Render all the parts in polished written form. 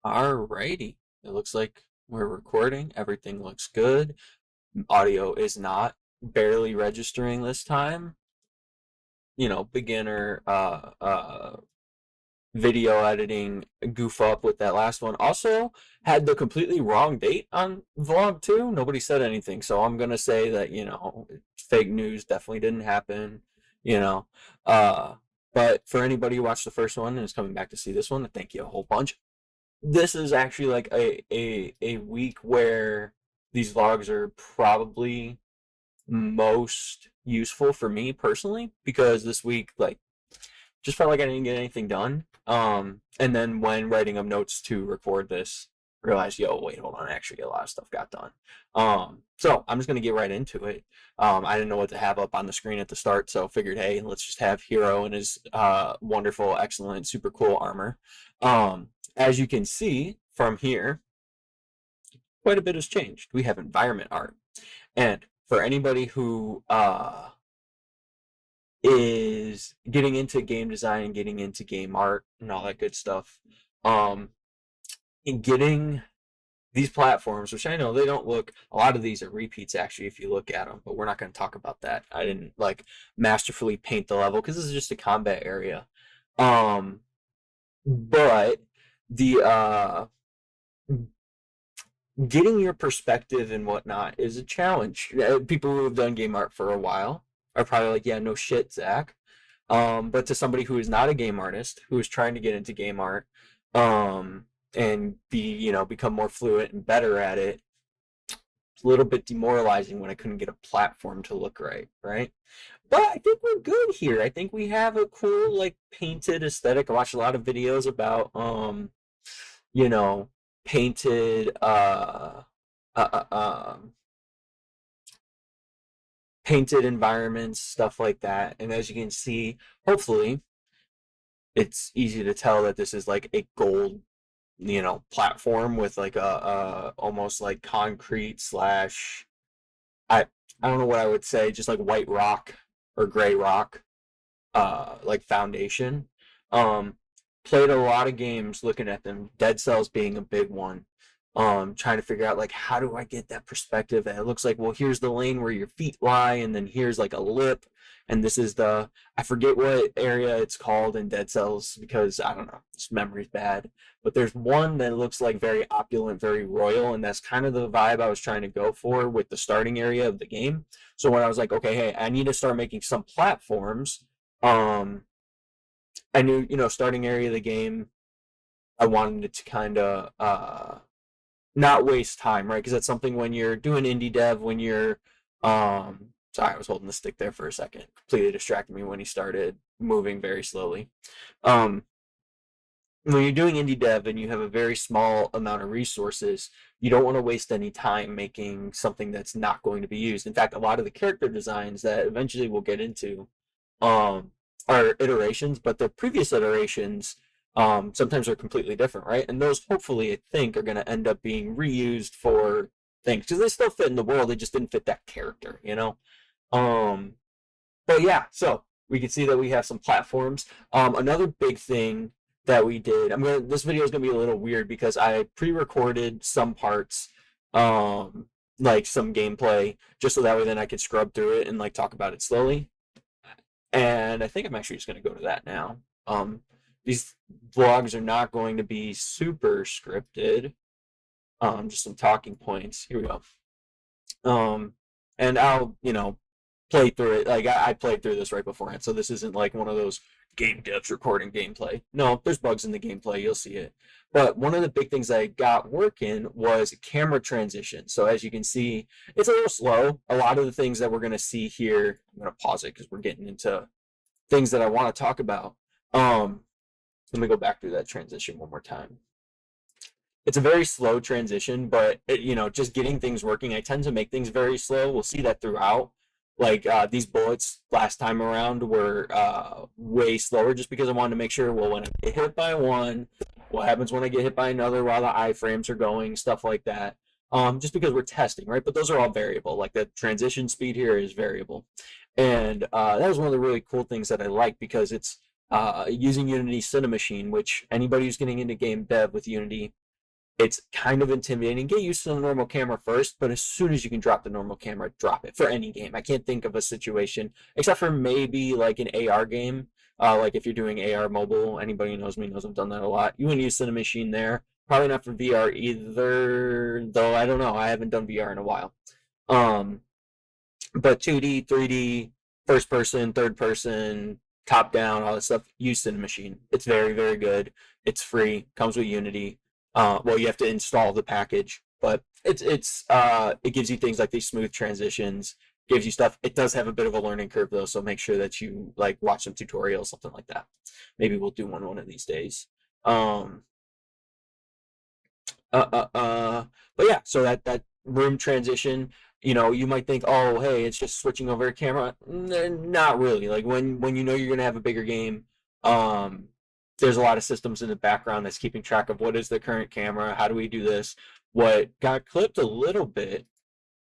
Alrighty. It looks like we're recording. Everything looks good. Audio is not barely registering this time. Beginner video editing goof up with that last one. Also had the completely wrong date on vlog 2. Nobody said anything. So I'm gonna say that, fake news definitely didn't happen, you know. Uh but for anybody who watched the first one and is coming back to see this one, thank you a whole bunch. This is actually like a week where these vlogs are probably most useful for me personally, because this week like just felt like I didn't get anything done. And then when writing up notes to record this, realized, yo, wait, hold on, actually a lot of stuff got done. So I'm just gonna get right into it. I didn't know what to have up on the screen at the start, so figured, hey, let's just have Hero and his wonderful, excellent, super cool armor. As you can see from here, quite a bit has changed. We have environment art, and for anybody who is getting into game design and getting into game art and all that good stuff, in getting these platforms, which I know they don't look, a lot of these are repeats actually if you look at them, but we're not going to talk about that. I didn't like masterfully paint the level because this is just a combat area. But the getting your perspective and whatnot is a challenge. People who have done game art for a while are probably like, yeah, no shit, Zach. But to somebody who is not a game artist, who is trying to get into game art, and become more fluent and better at it, it's a little bit demoralizing when I couldn't get a platform to look right, right? But I think we're good here. I think we have a cool, like, painted aesthetic. I watched a lot of videos about, you know, painted uh, uh, um, painted environments, stuff like that. And as you can see, hopefully, it's easy to tell that this is like a gold, platform with like a almost like concrete slash I I don't know what I would say, just like white rock or gray rock, like foundation. Um, Played a lot of games looking at them, Dead Cells being a big one. Trying to figure out like how do I get that perspective? And it looks like, well, here's the lane where your feet lie, and then here's like a lip, and this is the, I forget what area it's called in Dead Cells because I don't know, this memory's bad. But there's one that looks like very opulent, very royal, and that's kind of the vibe I was trying to go for with the starting area of the game. So when I was like, okay, hey, I need to start making some platforms, um, I knew, starting area of the game, I wanted it to kind of not waste time, right? Because that's something when you're doing indie dev, when you're, sorry, I was holding the stick there for a second, completely distracted me when he started moving very slowly. Um, when you're doing indie dev and you have a very small amount of resources, you don't want to waste any time making something that's not going to be used. In fact, a lot of the character designs that eventually we'll get into, um, are iterations, but the previous iterations, sometimes are completely different, right? And those hopefully, I think, are going to end up being reused for things because they still fit in the world. They just didn't fit that character. Um, but yeah, so we can see that we have some platforms. Another big thing that we did. This video is gonna be a little weird because I pre-recorded some parts, like some gameplay, just so that way then I could scrub through it and like talk about it slowly. And I think I'm actually just gonna go to that now. These vlogs are not going to be super scripted. Just some talking points. Here we go. Um, and I'll, play through it. Like I played through this right beforehand, so this isn't like one of those game devs recording gameplay. No, there's bugs in the gameplay. You'll see it. But one of the big things I got working was camera transition. So as you can see, it's a little slow. A lot of the things that we're going to see here, I'm going to pause it because we're getting into things that I want to talk about. Let me go back through that transition one more time. It's a very slow transition, but just getting things working, I tend to make things very slow. We'll see that throughout. Like these bullets last time around were way slower just because I wanted to make sure, well, when I get hit by one, what happens when I get hit by another while the iframes are going, stuff like that. Just because we're testing, right? But those are all variable. Like the transition speed here is variable. And that was one of the really cool things that I like because it's using Unity Cinemachine, which anybody who's getting into game dev with Unity It's kind of intimidating. Get used to the normal camera first, but as soon as you can drop the normal camera, drop it for any game. I can't think of a situation, except for maybe like an AR game. Like if you're doing AR mobile, anybody who knows me knows I've done that a lot. You wouldn't use Cinemachine there. Probably not for VR either, though I don't know. I haven't done VR in a while. Um, but 2D, 3D, first person, third person, top down, all that stuff, use Cinemachine. It's very, very good. It's free, comes with Unity. Well, you have to install the package, but it gives you things like these smooth transitions, gives you stuff. It does have a bit of a learning curve though, so make sure that you like watch some tutorials, something like that. Maybe we'll do one of these days. Um, uh, uh, uh, but yeah, so that room transition, you might think, oh, hey, it's just switching over a camera. Not really. Like when you know you're gonna have a bigger game, um, there's a lot of systems in the background that's keeping track of what is the current camera, how do we do this. What got clipped a little bit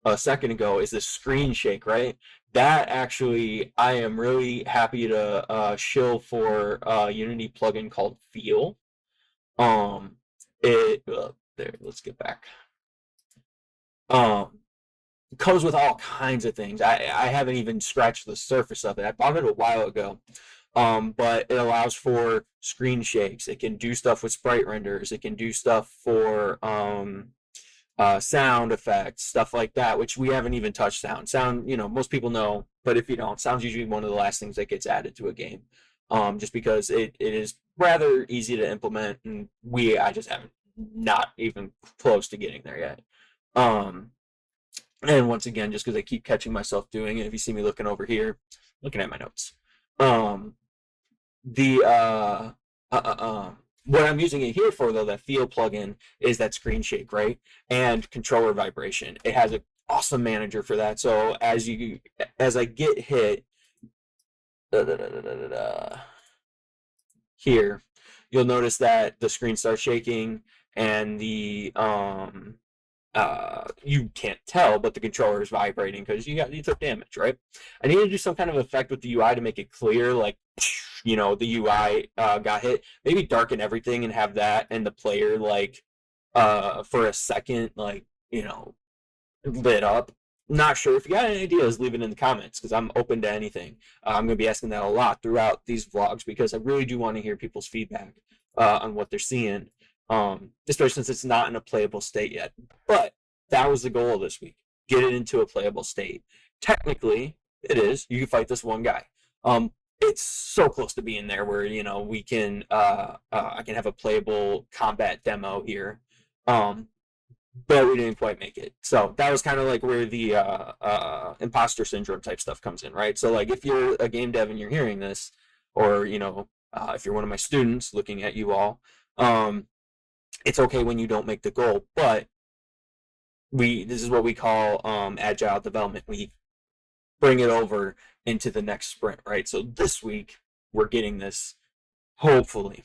a second ago is the screen shake, right? That actually, I am really happy to shill for a Unity plugin called Feel. Um, there, let's get back. Um, comes with all kinds of things. I haven't even scratched the surface of it. I bought it a while ago. But it allows for screen shakes. It can do stuff with sprite renders. It can do stuff for sound effects, stuff like that, which we haven't even touched sound. Sound, most people know, but if you don't, sound's usually one of the last things that gets added to a game. Just because it is rather easy to implement, and I just haven't not even close to getting there yet. Um, and once again, just because I keep catching myself doing it, if you see me looking over here, looking at my notes, um, the what I'm using it here for though, that Feel plugin, is that screen shake, right? And controller vibration. It has an awesome manager for that. So as I get hit here, you'll notice that the screen starts shaking and the you can't tell, but the controller is vibrating because you took damage, right? I need to do some kind of effect with the UI to make it clear, like the UI got hit. Maybe darken everything and have that and the player like for a second, like lit up. Not sure. If you got any ideas, leave it in the comments because I'm open to anything. I'm going to be asking that a lot throughout these vlogs because I really do want to hear people's feedback on what they're seeing, especially since it's not in a playable state yet. But that was the goal of this week: get it into a playable state. Technically, it is. You can fight this one guy. It's so close to being there where we can. I can have a playable combat demo here. But we didn't quite make it. So that was kind of like where the imposter syndrome type stuff comes in, right? So like if you're a game dev and you're hearing this, or if you're one of my students looking at you all, it's okay when you don't make the goal, but this is what we call agile development. We bring it over into the next sprint, right? So this week we're getting this, hopefully,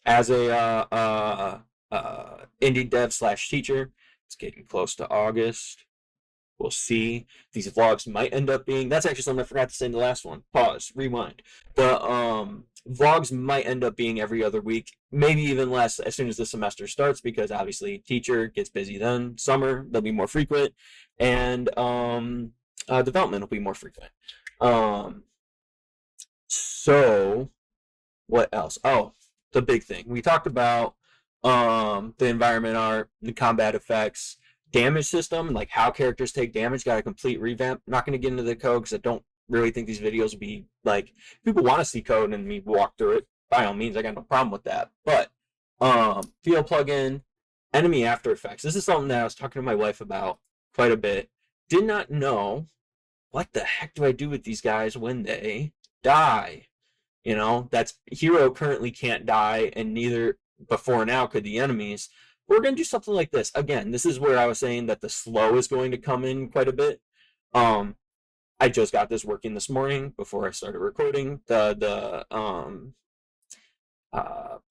as a indie dev / teacher. It's getting close to August. We'll see. These vlogs might end up being. That's actually something I forgot to say in the last one. Pause. Rewind. The vlogs might end up being every other week, maybe even less as soon as the semester starts, because obviously teacher gets busy then. Summer they'll be more frequent, and development will be more frequent. So what else? Oh, the big thing we talked about. The environment art, the combat effects, damage system, like how characters take damage, got a complete revamp. I'm not going to get into the code because I don't really think these videos will be like, if people want to see code and me walk through it, by all means, I got no problem with that. But Feel plugin, enemy after effects. This is something that I was talking to my wife about quite a bit. Did not know what the heck do I do with these guys when they die. That's hero currently can't die, and neither before now could the enemies. We're going to do something like this. Again, this is where I was saying that the slow is going to come in quite a bit. I just got this working this morning before I started recording. The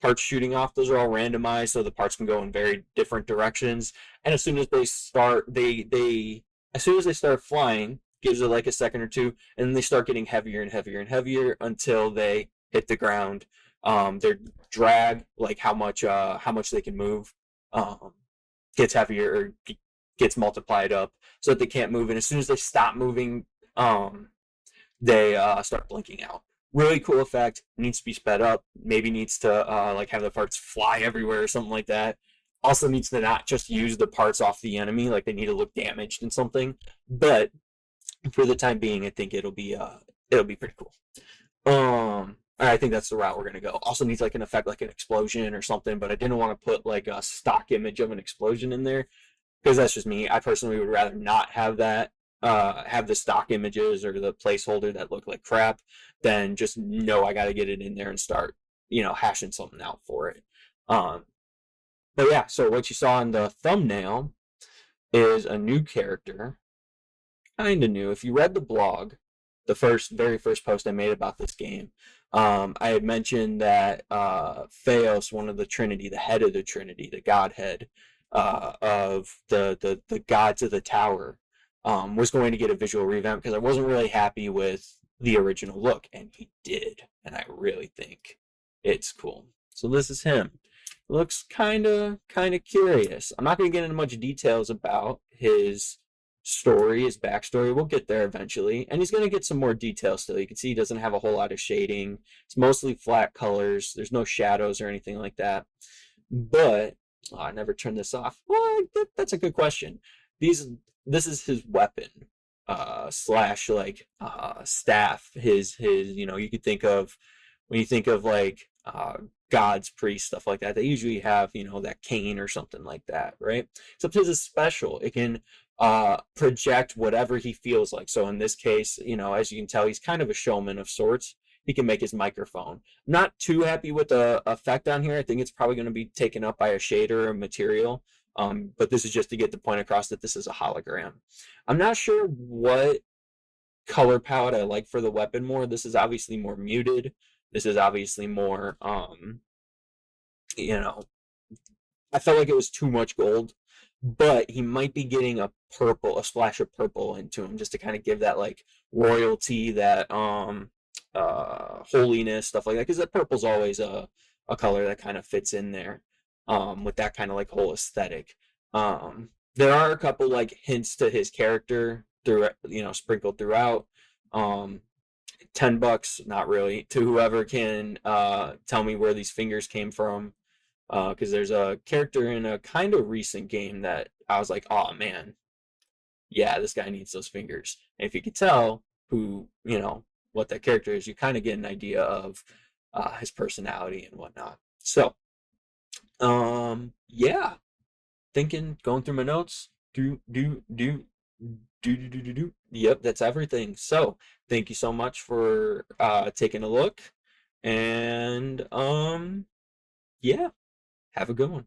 parts shooting off, those are all randomized, so the parts can go in very different directions. And as soon as they start, as soon as they start flying, gives it like a second or two, and then they start getting heavier and heavier and heavier until they hit the ground. Their drag, like how much they can move, gets heavier or gets multiplied up so that they can't move. And as soon as they stop moving, they start blinking out. Really cool effect. Needs to be sped up. Maybe needs to like have the parts fly everywhere or something like that. Also needs to not just use the parts off the enemy, like they need to look damaged in something. But for the time being, I think it'll be pretty cool. I think that's the route we're gonna go. Also needs like an effect like an explosion or something, but I didn't want to put like a stock image of an explosion in there because that's just me. I personally would rather not have that, have the stock images or the placeholder that look like crap than just know I got to get it in there and start, hashing something out for it. Um, but yeah, so what you saw in the thumbnail is a new character, kind of new. If you read the blog, the very first post I made about this game, I had mentioned that Theos, one of the Trinity, the head of the Trinity, the Godhead of the gods of the Tower, was going to get a visual revamp because I wasn't really happy with the original look, and he did, and I really think it's cool. So this is him. Looks kind of curious. I'm not going to get into much details about his story, his backstory. We'll get there eventually. And he's going to get some more detail still. You can see he doesn't have a whole lot of shading. It's mostly flat colors. There's no shadows or anything like that. But, I never turned this off. Well, that's a good question. This is his weapon, slash like staff. His you could think of when you think of like gods, priests, stuff like that. They usually have that cane or something like that, right? Except his is special. It can project whatever he feels like. So in this case, as you can tell, he's kind of a showman of sorts. He can make his microphone. I'm not too happy with the effect on here. I think it's probably going to be taken up by a shader or material. But this is just to get the point across that this is a hologram. I'm not sure what color palette I like for the weapon more. This is obviously more muted. This is obviously more, I felt like it was too much gold, but he might be getting a splash of purple into him just to kind of give that like royalty, that holiness, stuff like that. Because that purple's always a color that kind of fits in there, with that kind of like whole aesthetic. There are a couple like hints to his character through, sprinkled throughout. $10, not really, to whoever can tell me where these fingers came from. Because there's a character in a kind of recent game that I was like, oh man, yeah, this guy needs those fingers. And if you could tell who, what that character is, you kind of get an idea of his personality and whatnot. So, yeah, going through my notes. Yep, that's everything. So, thank you so much for taking a look, and yeah, have a good one.